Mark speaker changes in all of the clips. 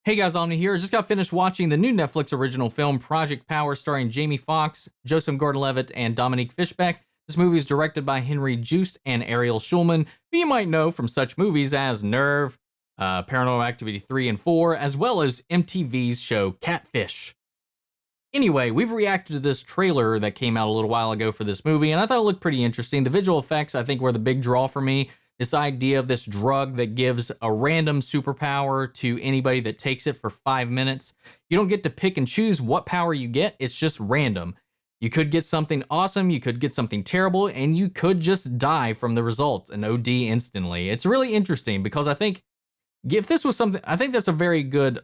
Speaker 1: Hey guys, Omni here. Just got finished watching the new Netflix original film Project Power starring Jamie Foxx, Joseph Gordon-Levitt, and Dominique Fishback. This movie is directed by Henry Joost and Ariel Schulman, who you might know from such movies as Nerve, Paranormal Activity 3 and 4, as well as MTV's show Catfish. Anyway, we've reacted to this trailer that came out a little while ago for this movie, and I thought it looked pretty interesting. The visual effects, I think, were the big draw for me. This idea of this drug that gives a random superpower to anybody that takes it for 5 minutes. You don't get to pick and choose what power you get. It's just random. You could get something awesome, you could get something terrible, and you could just die from the results and OD instantly. It's really interesting because I think if this was something, I think that's a very good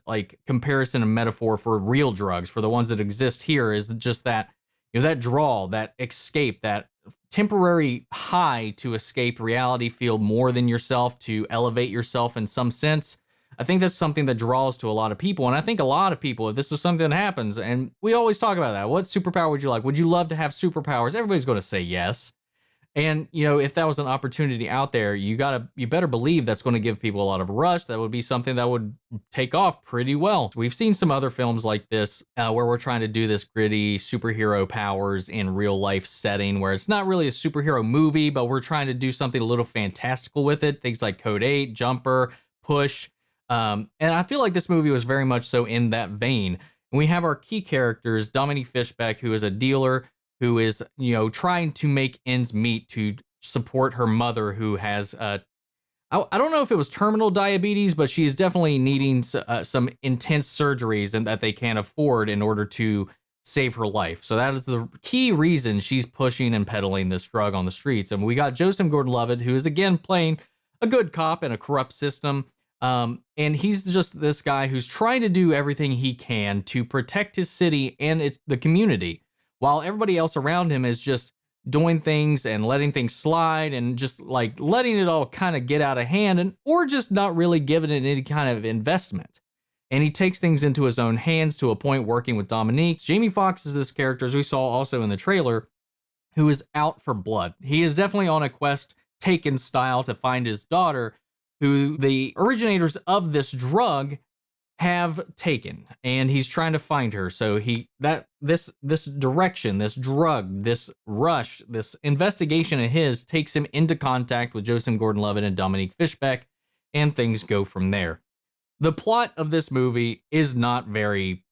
Speaker 1: comparison and metaphor for real drugs, for the ones that exist here, is just that, that draw, that escape, that temporary high to escape reality, feel more than yourself, to elevate yourself in some sense. I think that's something that draws to a lot of people. And I think a lot of people, if this was something that happens, and we always talk about that, what superpower would you like? Would you love to have superpowers? Everybody's going to say yes. And, if that was an opportunity out there, you better believe that's going to give people a lot of rush. That would be something that would take off pretty well. We've seen some other films like this where we're trying to do this gritty superhero powers in real life setting where it's not really a superhero movie, but we're trying to do something a little fantastical with it. Things like Code 8, Jumper, Push. And I feel like this movie was very much so in that vein. And we have our key characters, Dominique Fishback, who is a dealer, who is, trying to make ends meet to support her mother, who has, I don't know if it was terminal diabetes, but she is definitely needing some intense surgeries and that they can't afford in order to save her life. So that is the key reason she's pushing and peddling this drug on the streets. And we got Joseph Gordon-Levitt, who is again playing a good cop in a corrupt system. And he's just this guy who's trying to do everything he can to protect his city and the community, while everybody else around him is just doing things and letting things slide and just letting it all kind of get out of hand, or just not really giving it any kind of investment. And he takes things into his own hands to a point, working with Dominique. Jamie Foxx is this character, as we saw also in the trailer, who is out for blood. He is definitely on a quest, Taken style, to find his daughter, who the originators of this drug have taken, and he's trying to find her. So this direction, this drug, this rush, this investigation of his takes him into contact with Joseph Gordon-Levitt and Dominique Fishback, and things go from there. The plot of this movie is not very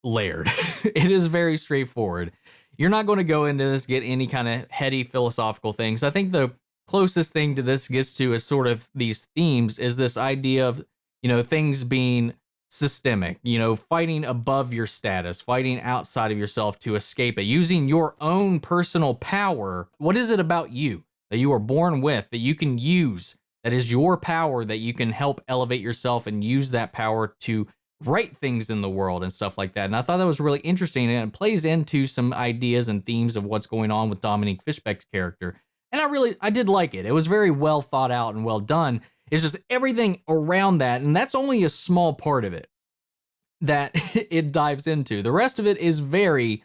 Speaker 1: layered. It is very straightforward. You're not going to go into this, get any kind of heady philosophical things. I think the closest thing to this gets to is sort of these themes, is this idea of, things being systemic, fighting above your status, fighting outside of yourself to escape it, using your own personal power. What is it about you that you are born with that you can use, that is your power, that you can help elevate yourself and use that power to right things in the world and stuff like that? And I thought that was really interesting, and it plays into some ideas and themes of what's going on with Dominique Fishback's character. And I did like it. It was very well thought out and well done. It's just everything around that, and that's only a small part of it that it dives into. The rest of it is very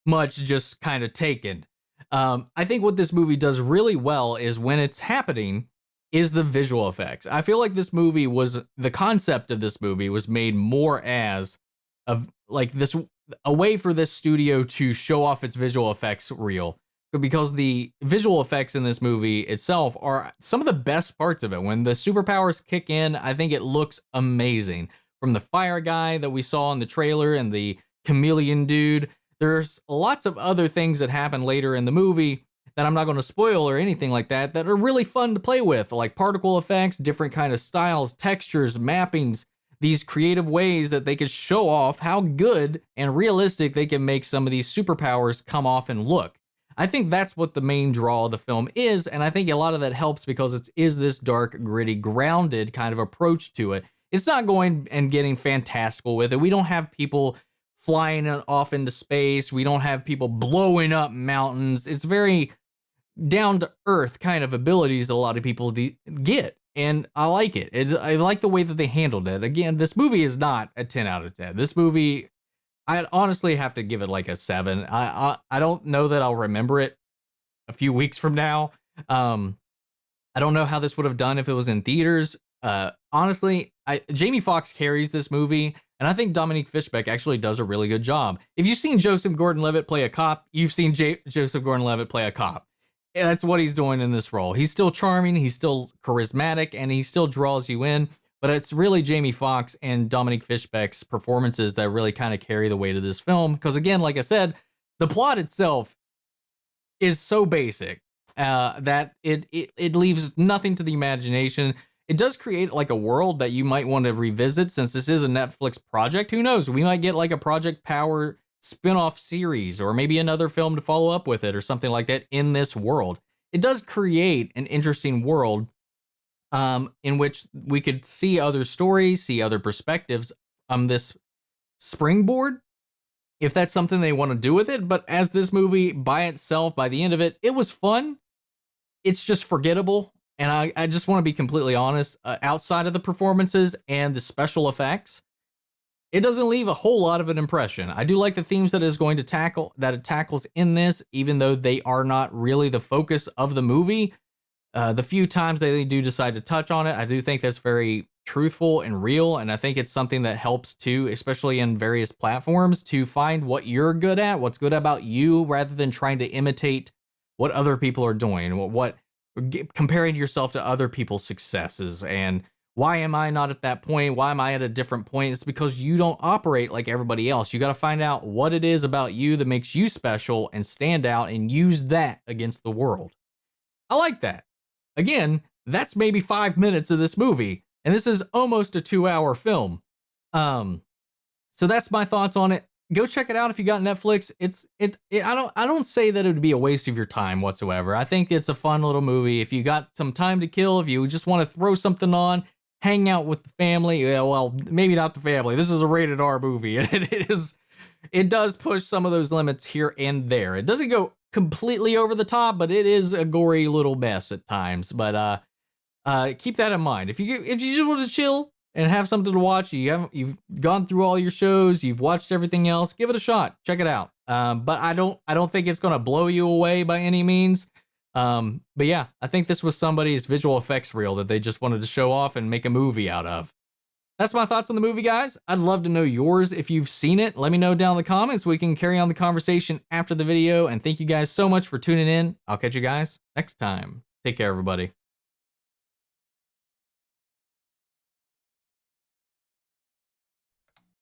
Speaker 1: much just kind of taken. I think what this movie does really well is, when it's happening, is the visual effects. I feel like the concept of this movie was made more as a way for this studio to show off its visual effects reel, because the visual effects in this movie itself are some of the best parts of it. When the superpowers kick in, I think it looks amazing. From the fire guy that we saw in the trailer and the chameleon dude, there's lots of other things that happen later in the movie that I'm not going to spoil or anything like that are really fun to play with, like particle effects, different kind of styles, textures, mappings, these creative ways that they could show off how good and realistic they can make some of these superpowers come off and look. I think that's what the main draw of the film is, and I think a lot of that helps because it is this dark, gritty, grounded kind of approach to it. It's not going and getting fantastical with it. We don't have people flying off into space. We don't have people blowing up mountains. It's very down-to-earth kind of abilities a lot of people get, and I like it. I like the way that they handled it. Again, this movie is not a 10 out of 10. This movie, I'd honestly have to give it a 7. I don't know that I'll remember it a few weeks from now. I don't know how this would have done if it was in theaters. Honestly, Jamie Foxx carries this movie, and I think Dominique Fishback actually does a really good job. If you've seen Joseph Gordon-Levitt play a cop, you've seen Joseph Gordon-Levitt play a cop. And that's what he's doing in this role. He's still charming, he's still charismatic, and he still draws you in. But it's really Jamie Foxx and Dominique Fishback's performances that really kind of carry the weight of this film. Because again, like I said, the plot itself is so basic that it leaves nothing to the imagination. It does create like a world that you might want to revisit since this is a Netflix project. Who knows? We might get like a Project Power spin-off series or maybe another film to follow up with it or something like that in this world. It does create an interesting world in which we could see other stories, see other perspectives on this springboard, if that's something they want to do with it. But as this movie by itself, by the end of it, it was fun. It's just forgettable. And I just want to be completely honest, outside of the performances and the special effects, it doesn't leave a whole lot of an impression. I do like the themes that it tackles in this, even though they are not really the focus of the movie. The few times they do decide to touch on it, I do think that's very truthful and real, and I think it's something that helps too, especially in various platforms, to find what you're good at, what's good about you, rather than trying to imitate what other people are doing, comparing yourself to other people's successes. And why am I not at that point? Why am I at a different point? It's because you don't operate like everybody else. You got to find out what it is about you that makes you special and stand out and use that against the world. I like that. Again, that's maybe 5 minutes of this movie, and this is almost a 2-hour film. So that's my thoughts on it. Go check it out if you got Netflix. I don't say that it would be a waste of your time whatsoever. I think it's a fun little movie. If you got some time to kill, if you just want to throw something on, hang out with the family. Yeah, well, maybe not the family. This is a rated R movie, and it does push some of those limits here and there. It doesn't go completely over the top, but it is a gory little mess at times. But keep that in mind. If you just want to chill and have something to watch, you've gone through all your shows, you've watched everything else, give it a shot. Check it out. But I don't think it's gonna blow you away by any means. But yeah, I think this was somebody's visual effects reel that they just wanted to show off and make a movie out of. That's my thoughts on the movie, guys. I'd love to know yours if you've seen it. Let me know down in the comments. We can carry on the conversation after the video. And thank you guys so much for tuning in. I'll catch you guys next time. Take care, everybody.